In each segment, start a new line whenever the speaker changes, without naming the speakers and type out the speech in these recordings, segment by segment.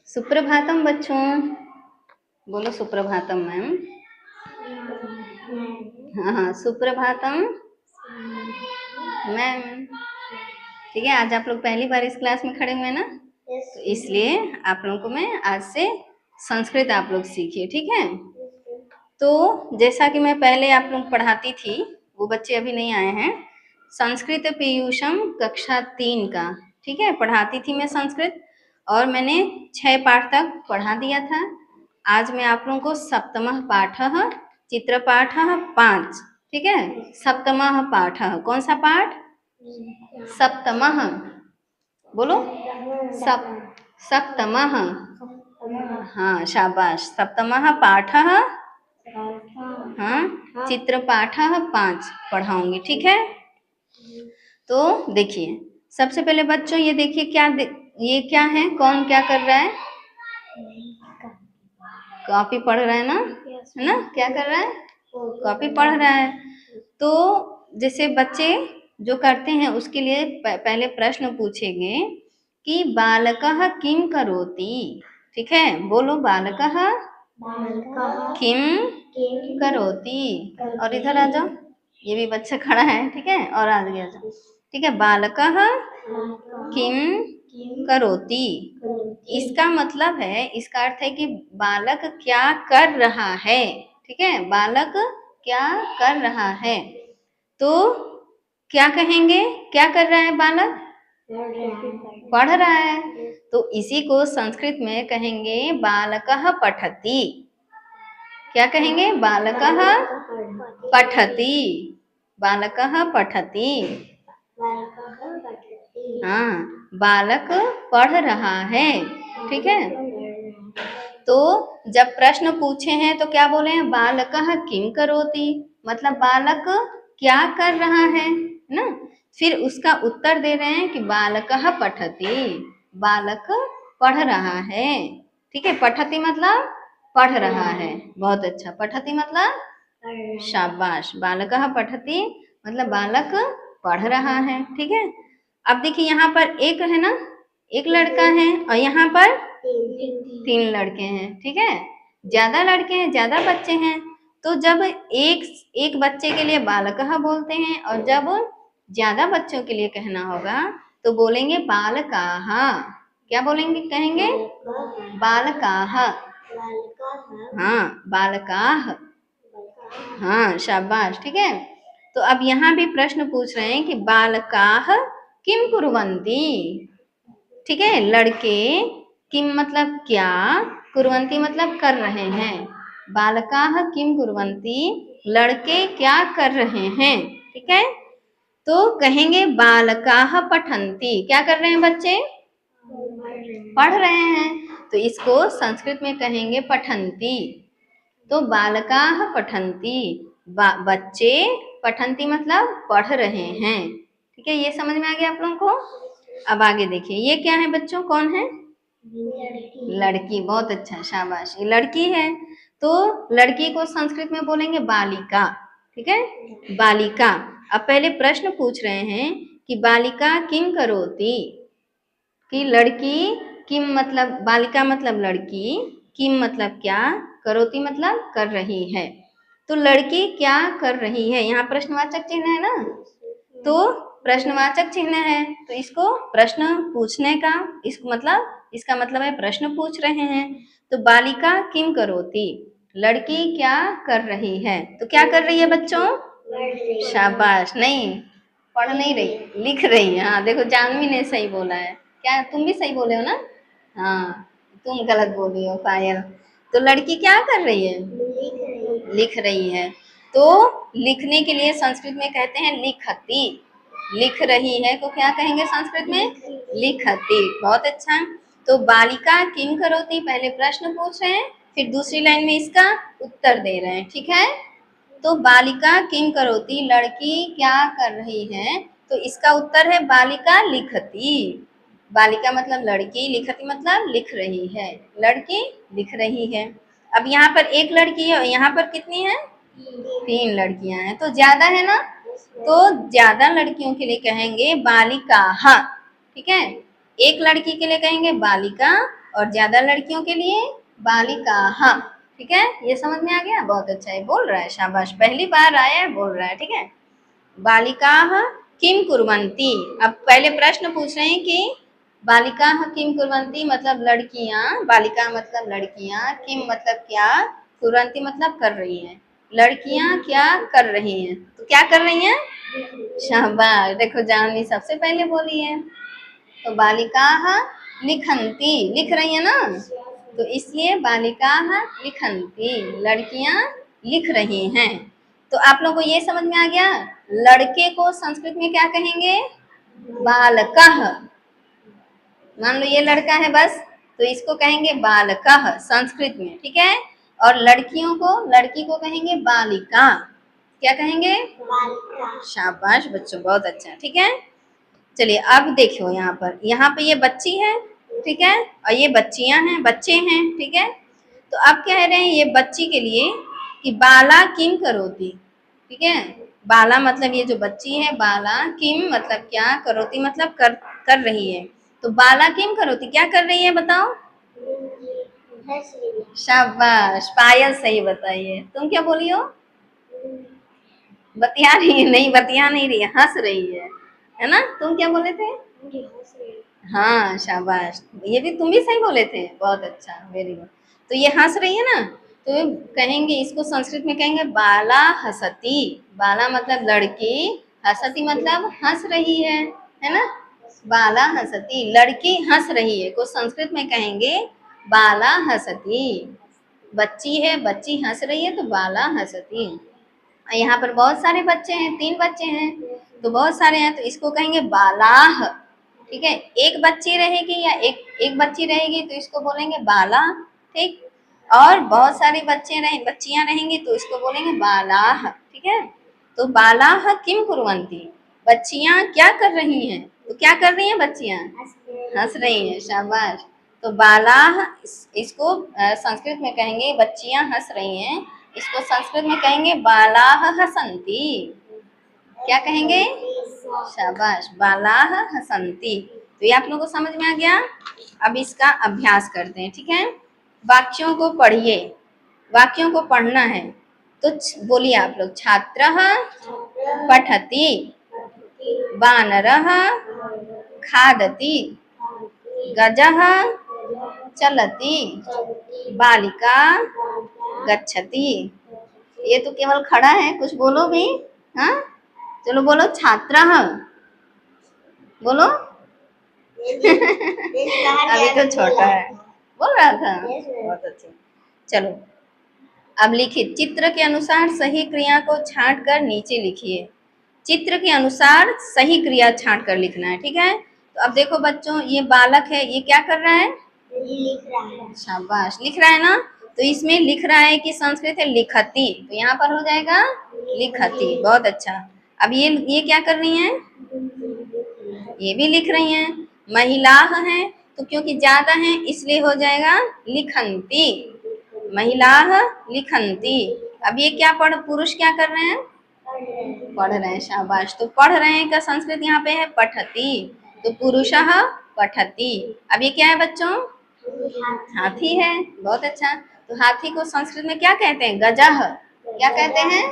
सुप्रभातम बच्चों, बोलो सुप्रभातम मैम। हाँ, सुप्रभातम मैम। ठीक है, आज आप लोग पहली बार इस क्लास में खड़े हुए ना, तो इसलिए आप लोगों को मैं आज से संस्कृत आप लोग सीखिए, ठीक है। तो जैसा कि मैं पहले आप लोग पढ़ाती थी, वो बच्चे अभी नहीं आए हैं, संस्कृत पीयूषम कक्षा 3 का, ठीक है, पढ़ाती थी मैं संस्कृत और मैंने 6 पाठ तक पढ़ा दिया था। आज मैं आप लोगों को सप्तमः पाठः चित्रपाठः 5, ठीक है, सप्तमः पाठः, कौन सा पाठ? सप्तमः, बोलो सप्तमः, हाँ शाबाश, सप्तमः पाठः, हाँ चित्रपाठः 5 पढ़ाऊंगी, ठीक है। तो देखिए, सबसे पहले बच्चों ये देखिए ये क्या है, कौन क्या कर रहा है? कॉपी पढ़ रहा है ना, है ना, क्या कर रहा है? कॉपी पढ़ रहा है। तो जैसे बच्चे जो करते हैं उसके लिए पहले प्रश्न पूछेंगे कि बालकः किम करोति, ठीक है, बोलो बालकः किम करोति। और इधर आ जाओ, ये भी बच्चा खड़ा है, ठीक है, और आगे आ जाओ, ठीक है। बालकः किम करोति, इसका मतलब है, इसका अर्थ है कि बालक क्या कर रहा है, ठीक है, बालक क्या कर रहा है। तो क्या कहेंगे, क्या कर रहा है बालक? पढ़ रहा है। तो इसी को संस्कृत में कहेंगे बालकः पठति। क्या कहेंगे? बालकः पठति, बालकः पठति, हाँ बालक पढ़ रहा है, ठीक है। तो जब प्रश्न पूछे हैं तो क्या बोले हैं? बालकः किम करोति, मतलब बालक क्या कर रहा है ना। फिर उसका उत्तर दे रहे हैं कि बालकः पठति, बालक पढ़ रहा है, ठीक है। पठति मतलब पढ़ रहा है, बहुत अच्छा। पठति मतलब शाबाश, बालकः पठति मतलब बालक पढ़ रहा है, ठीक है। अब देखिए यहाँ पर एक है ना, एक लड़का है और यहाँ पर 3 लड़के हैं, ठीक है, ज्यादा लड़के हैं, ज्यादा बच्चे हैं। तो जब एक बच्चे के लिए बालकः बोलते हैं और जब ज्यादा बच्चों के लिए कहना होगा तो बोलेंगे बालकाः। क्या बोलेंगे, कहेंगे? बालकाः, हाँ बालकाः, हाँ शाबाश, ठीक है। तो अब यहाँ भी प्रश्न पूछ रहे हैं कि बालकाः किम कुर्वन्ति, ठीक है, लड़के किम मतलब क्या, कुर्वन्ति मतलब कर रहे हैं। बालकाः किम कुर्वन्ति, लड़के क्या कर रहे हैं, ठीक है। तो कहेंगे बालकाः पठन्ति, क्या कर रहे हैं बच्चे? पढ़ रहे हैं। तो इसको संस्कृत में कहेंगे पठन्ति। तो बालकाः पठन्ति, बच्चे, पठन्ति मतलब पढ़ रहे हैं, ठीक है। ये समझ में आ गया आप लोगों को। अब आगे देखिए, ये क्या है बच्चों, कौन है? लड़की, बहुत अच्छा, शाबाश, ये लड़की है। तो लड़की को संस्कृत में बोलेंगे बालिका, ठीक है, बालिका। अब पहले प्रश्न पूछ रहे हैं कि बालिका किम करोति, कि लड़की किम मतलब, बालिका मतलब लड़की, किम मतलब क्या, करोति मतलब कर रही है। तो लड़की क्या कर रही है, यहाँ प्रश्नवाचक चिन्ह है ना, तो प्रश्नवाचक चिन्ह है, तो इसको प्रश्न पूछने का, इसका मतलब है प्रश्न पूछ रहे हैं। तो बालिका किम करोति, लड़की क्या कर रही है। तो क्या कर रही है बच्चों? शाबाश, नहीं पढ़ नहीं रही, लिख रही है। हाँ देखो, जानवी ने सही बोला है, क्या तुम भी सही बोले हो ना? हाँ तुम गलत बोली हो पायल। तो लड़की क्या कर रही है? लिख रही है। तो लिखने के लिए संस्कृत में कहते हैं लिखति, लिख रही है तो क्या कहेंगे संस्कृत में? लिखति, बहुत अच्छा। तो बालिका किम करोति, पहले प्रश्न पूछ रहे हैं, फिर दूसरी लाइन में इसका उत्तर दे रहे हैं, ठीक है। तो बालिका किम करोति, लड़की क्या कर रही है, तो इसका उत्तर है बालिका लिखति। बालिका मतलब लड़की, लिखति मतलब लिख रही है, लड़की लिख रही है। अब यहाँ पर एक लड़की है और यहाँ पर कितनी है? 3 लड़कियां हैं, तो ज्यादा है ना, तो ज्यादा लड़कियों के लिए कहेंगे बालिकाः, ठीक है। एक लड़की के लिए कहेंगे बालिका और ज्यादा लड़कियों के लिए बालिकाः। ठीक है, ये समझ में आ गया? बहुत अच्छा है, बोल रहा है, शाबाश, पहली बार आया है, बोल रहा है। ठीक है, बालिकाः किम कुर्वन्ति। अब पहले प्रश्न पूछ रहे हैं कि बालिकाः किम कुर्वन्ति मतलब लड़कियां, बालिका मतलब लड़कियां, किम मतलब क्या, कुर्वन्ति मतलब कर रही हैं। लड़कियां क्या कर रही हैं, तो क्या कर रही हैं? शाबाश, देखो जानवी सबसे पहले बोली है। तो बालिकाः लिखन्ति, लिख रही है ना, तो इसलिए बालिकाः लिखन्ति, लड़कियां लिख रही हैं। तो आप लोगों को ये समझ में आ गया, लड़के को संस्कृत में क्या कहेंगे? बालकः। मान लो ये लड़का है बस, तो इसको कहेंगे बालकः संस्कृत में। ठीक है, और लड़कियों को, लड़की को कहेंगे बालिका। क्या कहेंगे? बालिका। शाबाश बच्चों, बहुत अच्छा। ठीक है, चलिए अब देखो यहाँ पे ये बच्ची है, ठीक है, और ये बच्चियां हैं, बच्चे हैं। ठीक है, तो अब कह रहे हैं ये बच्ची के लिए कि बाला किम करोती। ठीक है, बाला मतलब ये जो बच्ची है, बाला किम मतलब क्या, करोती मतलब कर रही है। तो बाला किम करोती, क्या कर रही है बताओ? शाबाश, पायल सही बताइए। तुम क्या बोली हो? बतिया रही नहीं, बतिया नहीं रही है, हंस रही है ना? तुम क्या बोले थे? हाँ शाबाश, ये भी तुम भी सही बोले थे, बहुत अच्छा, वेरी गुड। तो ये हंस रही है ना, तो कहेंगे इसको संस्कृत में कहेंगे बाला हसती। बाला मतलब लड़की, हसती मतलब हंस रही है ना? बाला हसती, लड़की हंस रही है, को संस्कृत में कहेंगे बाला हसती। बच्ची है, बच्ची हंस रही है, तो बाला हसती। यहाँ पर बहुत सारे बच्चे हैं, 3 बच्चे हैं, तो बहुत सारे हैं, तो इसको कहेंगे बालाह। ठीक है, एक बच्ची रहेगी या एक बच्ची रहेगी तो इसको बोलेंगे बाला। ठीक, और बहुत सारे बच्चियां रहेंगी तो इसको बोलेंगे बालाह। ठीक है, तो बालाह किम कुर्वन्ति, बच्चियां क्या कर रही हैं, तो क्या कर रही हैं बच्चियां? हंस रही हैं, शाबाश। तो बालाह इसको संस्कृत में कहेंगे बच्चियां हंस रही हैं, इसको संस्कृत में कहेंगे बालाह हसन्ति। क्या कहेंगे? शाबाश, बालाह हसन्ति। तो ये आप लोगों को समझ में आ गया। अब इसका अभ्यास करते हैं। ठीक है, वाक्यों को पढ़िए, वाक्यों को पढ़ना है। तो बोलिए आप लोग, छात्रः पठति, वानरः खादति, गजः चलति, बालिका गच्छति। ये तो केवल खड़ा है, कुछ बोलो भी। हाँ चलो बोलो, छात्रः बोलो। अभी तो छोटा है, बोल रहा था, बहुत अच्छे। चलो अब लिखिए, चित्र के अनुसार सही क्रिया को छांट कर नीचे लिखिए। चित्र के अनुसार सही क्रिया छांट कर लिखना है। ठीक है, तो अब देखो बच्चों, ये बालक है, ये क्या कर रहा है? लिख रहा है। शाबाश, लिख रहा है ना, तो इसमें लिख रहा है कि संस्कृत है लिखती, तो यहाँ पर हो जाएगा लिखती। बहुत अच्छा। अब ये क्या कर रही हैं? ये भी लिख रही हैं। महिला है तो क्योंकि ज्यादा है इसलिए हो जाएगा लिखन्ति, महिला लिखन्ति। अब ये क्या पुरुष क्या कर रहे हैं? पढ़ रहे हैं, शाबाश। तो पढ़ रहे हैं का संस्कृत यहाँ पे है पठति, तो पुरुषः पठति। अब ये क्या है बच्चों? हाथी है, बहुत अच्छा। तो हाथी को संस्कृत में क्या कहते हैं? गजः। क्या कहते हैं?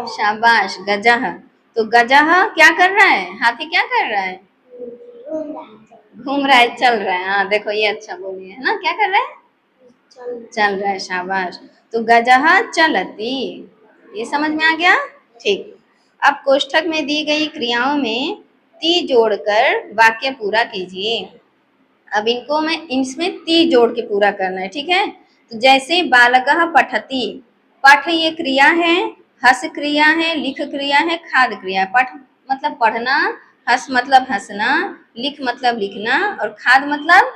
शाबाश, गजः। तो गजः क्या कर रहा है? हाथी क्या कर रहा है? घूम रहा है, चल रहा है। हाँ देखो, ये अच्छा बोलिए, है ना, क्या कर रहा है? चल रहा है, शाबाश। तो गजः चलति, ये समझ में आ गया। ठीक, अब कोष्ठक में दी गई क्रियाओं में ती जोड़कर वाक्य पूरा कीजिए। अब इनको इसमें ती जोड़ के पूरा करना है। ठीक है, तो जैसे बालकः पठति, पठ ये क्रिया है, हस क्रिया है, लिख क्रिया है, खाद क्रिया है। पठ मतलब पढ़ना, हस मतलब हंसना, लिख मतलब लिखना, और खाद मतलब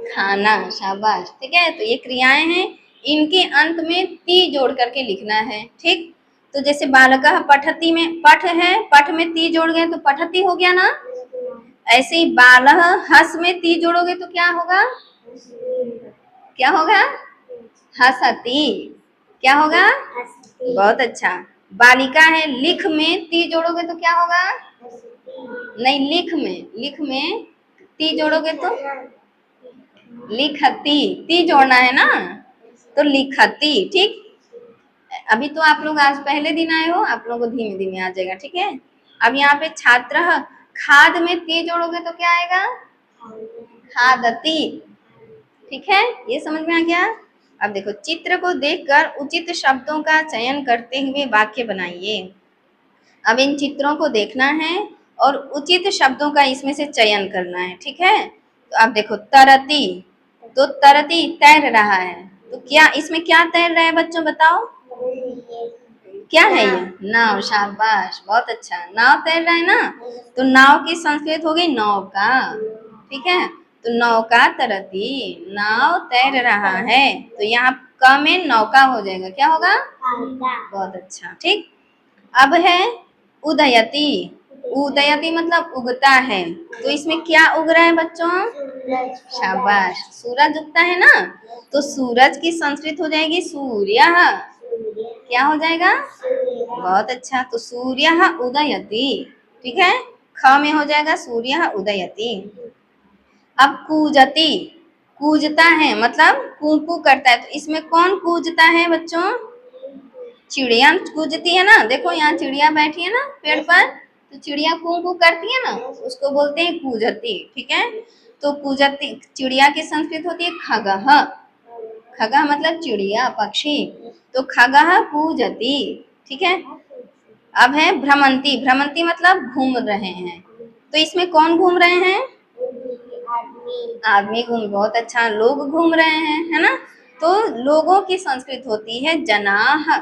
खाना। शाबाश, ठीक है, तो ये क्रियाएं हैं, इनके अंत में ती जोड़ करके लिखना है। ठीक, तो जैसे बालकः पठति में पठ है, पठ में ती जोड़ गए तो पठति हो गया ना। ऐसे ही बालः हस में ती जोड़ोगे तो क्या होगा? क्या होगा? हसती। क्या होगा? बहुत अच्छा। बालिका है, लिख में ती जोड़ोगे तो क्या होगा? नहीं, लिख में ती जोड़ोगे तो लिखती, ती जोड़ना है ना, तो लिखती। ठीक, अभी तो आप लोग आज पहले दिन आए हो, आप लोगों को धीमे धीमे आ जाएगा। ठीक है, अब यहाँ पे छात्र, खाद में ती जोड़ोगे तो क्या आएगा, खादती। ठीक है, ये समझ में आ गया। अब देखो, चित्र को देखकर उचित शब्दों का चयन करते हुए वाक्य बनाइए। अब इन चित्रों को देखना है और उचित शब्दों का इसमें से चयन करना है। ठीक है, तो अब देखो, तरती, तो तरती तैर रहा है, तो क्या इसमें क्या तैर रहा है बच्चों, बताओ क्या है ये, नाव। शाबाश, बहुत अच्छा, नाव तैर रहा है ना, तो नाव की संस्कृत हो गई नौका। ठीक है, तो नौका तरती, नाव तैर रहा है, तो यहाँ क में नौका हो जाएगा, क्या होगा, बहुत अच्छा। ठीक, अब है उदयती, उदयती मतलब उगता है, तो इसमें क्या उग रहा है बच्चों, शाबाश, सूरज उगता है ना, तो सूरज की संस्कृत हो जाएगी सूर्य, क्या हो जाएगा, बहुत अच्छा, तो सूर्य उदयति। ठीक है, ख में हो जाएगा सूर्य उदयति। अब कूजती, कूजता है मतलब कू कू करता है, तो इसमें कौन कूजता है बच्चों, चिड़िया कूजती है ना, देखो यहाँ चिड़िया बैठी है ना पेड़ पर, तो चिड़िया कू कू करती है ना, उसको बोलते हैं कूजती। ठीक है, तो कूजती चिड़िया की संस्कृत होती है खगः, खगः मतलब चिड़िया पक्षी, तो खगः कूजती। ठीक है, अब है भ्रमंती, भ्रमंती मतलब घूम रहे हैं, तो इसमें कौन घूम रहे हैं, आदमी घूम, बहुत अच्छा, लोग घूम रहे हैं, है ना, तो लोगों की संस्कृत होती है जनाः।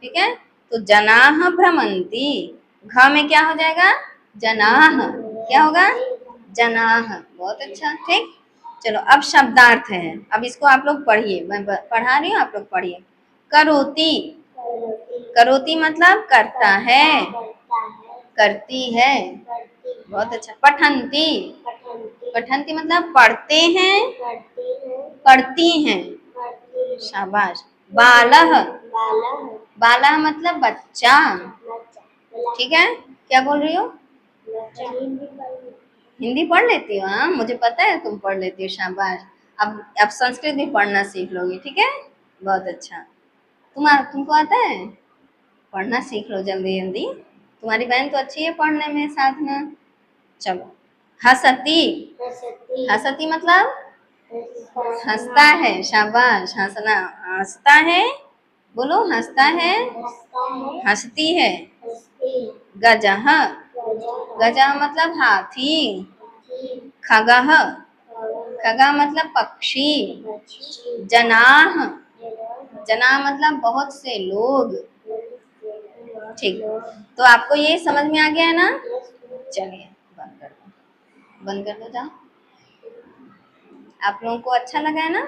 ठीक है, तो जनाः भ्रमंती, घ में क्या हो जाएगा, जनाः, क्या होगा, जनाः, बहुत अच्छा। ठीक, चलो अब शब्दार्थ है, अब इसको आप लोग पढ़िए, मैं पढ़ा रही हूँ, आप लोग पढ़िए। करोती, करोती मतलब करता है, करती है, बहुत अच्छा। पठंती, पठंती मतलब पढ़ते हैं, पढ़ती हैं, शाबाश। बालः, बालः मतलब बच्चा। ठीक है, क्या बोल रही हो, हिंदी पढ़ लेती हो, हाँ मुझे पता है तुम पढ़ लेती हो, शाबाश। अब संस्कृत भी पढ़ना सीख लोगी। ठीक है, बहुत अच्छा, तुमको आता है, पढ़ना सीख लो जल्दी जल्दी, तुम्हारी बहन तो अच्छी है पढ़ने में, साधना। चलो, हसती, हसती मतलब हंसता है, शाबाश, हंसना, हंसता है, बोलो हंसता है, हंसती है। गजः, गजः मतलब हाथी। खगः, खगः मतलब पक्षी। जनाः, जना मतलब बहुत से लोग। ठीक, तो आपको ये समझ में आ गया है ना, चलिए बंद कर दो, बंद कर दो, जाओ। आप लोगों को अच्छा लगा है ना।